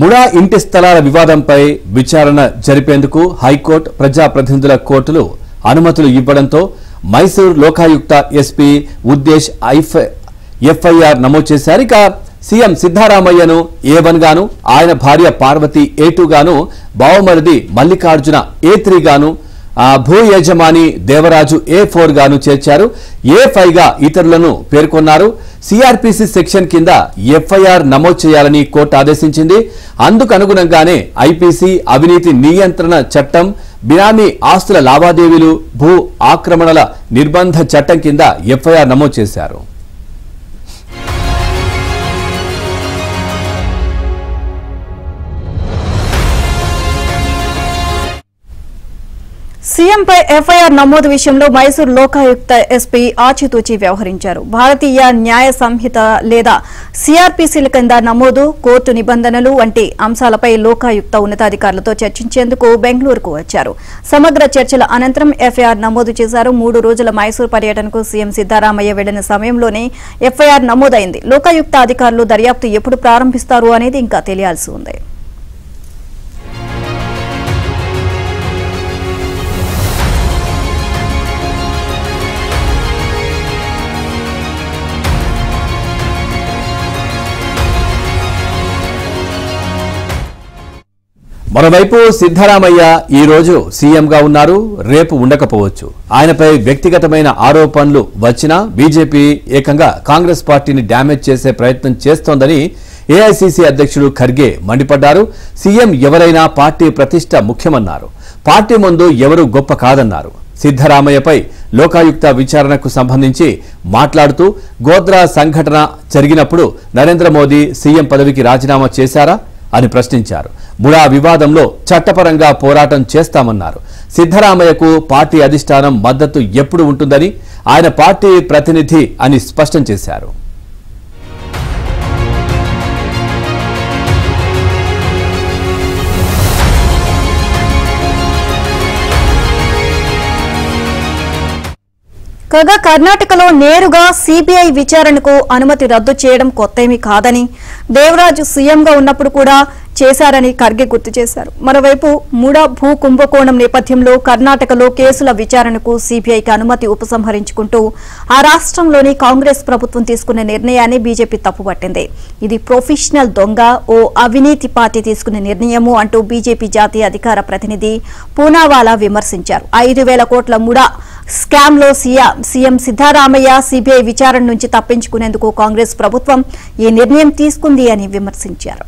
MUDA ఇంటి స్థలాల వివాదంపై విచారణ జరిపేందుకు హైకోర్టు ప్రజాప్రతినిధుల కోర్టులు అనుమతులు ఇవ్వడంతో మైసూర్ లోకాయుక్త ఎస్పీ ఉద్దేశ్ ఎఫ్ఐఆర్ నమోదు చేశారు. ఇక సీఎం సిద్ధరామయ్యను A1 గాను, ఆయన భార్య పార్వతి A2 గాను, బావమరిది మల్లికార్జున A3 గాను, భూ యజమాని దేవరాజు A4 గాను చేర్చారు. A5 గా ఇతరులను పేర్కొన్నారు. సిఆర్పిసి సెక్షన్ కింద ఎఫ్ఐఆర్ నమోదు చేయాలని కోర్టు ఆదేశించింది. అందుకు అనుగుణంగానే ఐపీసీ అవినీతి నియంత్రణ చట్టం, బినామీ ఆస్తుల లావాదేవీలు, భూ ఆక్రమణల నిర్బంధ చట్టం కింద ఎఫ్ఐఆర్ నమోదు చేశారు. సీఎంపై ఎఫ్ఐఆర్ నమోదు విషయంలో మైసూర్ లోకాయుక్త ఎస్పీ ఆచితూచి వ్యవహరించారు. భారతీయ న్యాయ సంహిత లేదా సిఆర్పిసిల కింద నమోదు, కోర్టు నిబంధనలు వంటి అంశాలపై లోకాయుక్త ఉన్నతాధికారులతో చర్చించేందుకు బెంగళూరుకు వచ్చారు. సమగ్ర చర్చల అనంతరం ఎఫ్ఐఆర్ నమోదు చేశారు. 3 రోజుల మైసూర్ పర్యటనకు సీఎం సిద్ధరామయ్య వెళ్లిన సమయంలోనే ఎఫ్ఐఆర్ నమోదైంది. లోకాయుక్త అధికారులు దర్యాప్తు ఎప్పుడు ప్రారంభిస్తారు అనేది ఇంకా తెలియాల్సి ఉంది. మరోవైపు సిద్ధరామయ్య ఈ రోజు సీఎంగా ఉన్నారు, రేపు ఉండకపోవచ్చు. ఆయనపై వ్యక్తిగతమైన ఆరోపణలు వచ్చినా బీజేపీ ఏకంగా కాంగ్రెస్ పార్టీని డ్యామేజ్ చేసే ప్రయత్నం చేస్తోందని ఏఐసీసీ అధ్యక్షుడు ఖర్గే మండిపడ్డారు. సీఎం ఎవరైనా పార్టీ ప్రతిష్ట ముఖ్యమన్నారు. పార్టీ ముందు ఎవరు గొప్ప కాదన్నారు. సిద్ధరామయ్యపై లోకాయుక్త విచారణకు సంబంధించి మాట్లాడుతూ గోద్రా సంఘటన జరిగినప్పుడు నరేంద్ర మోదీ సీఎం పదవికి రాజీనామా చేశారా అని ప్రశ్నించారు. ముడా వివాదంలో చట్టపరంగా పోరాటం చేస్తామన్నారు. సిద్ధరామయ్యకు పార్టీ అధిష్టానం మద్దతు ఎప్పుడు ఉంటుందని, ఆయన పార్టీ ప్రతినిధి అని స్పష్టం చేశారు. కాగా కర్ణాటకలో నేరుగా సిబిఐ విచారణకు అనుమతి రద్దు చేయడం కొత్తేమీ కాదని, దేవరాజు సీఎంగా ఉన్నప్పుడు కూడా చేశారని ఖర్గే గుర్తు చేశారు. మరోవైపు ముడా భూ కుంభకోణం నేపథ్యంలో కర్ణాటకలో కేసుల విచారణకు సిబిఐకి అనుమతి ఉపసంహరించుకుంటూ ఆ రాష్ట్రంలోని కాంగ్రెస్ ప్రభుత్వం తీసుకున్న నిర్ణయాన్ని బీజేపీ తప్పుపట్టింది. ఇది ప్రొఫెషనల్ దొంగ, ఓ అవినీతి పార్టీ తీసుకున్న నిర్ణయము అంటూ బీజేపీ జాతీయ అధికార ప్రతినిధి పూనావాలా విమర్శించారు. 5,000 కోట్ల ముడా స్కామ్లో సీఎం సిద్ధరామయ్య సిబిఐ విచారణ నుంచి తప్పించుకునేందుకు కాంగ్రెస్ ప్రభుత్వం ఈ నిర్ణయం తీసుకుంది అని విమర్శించారు.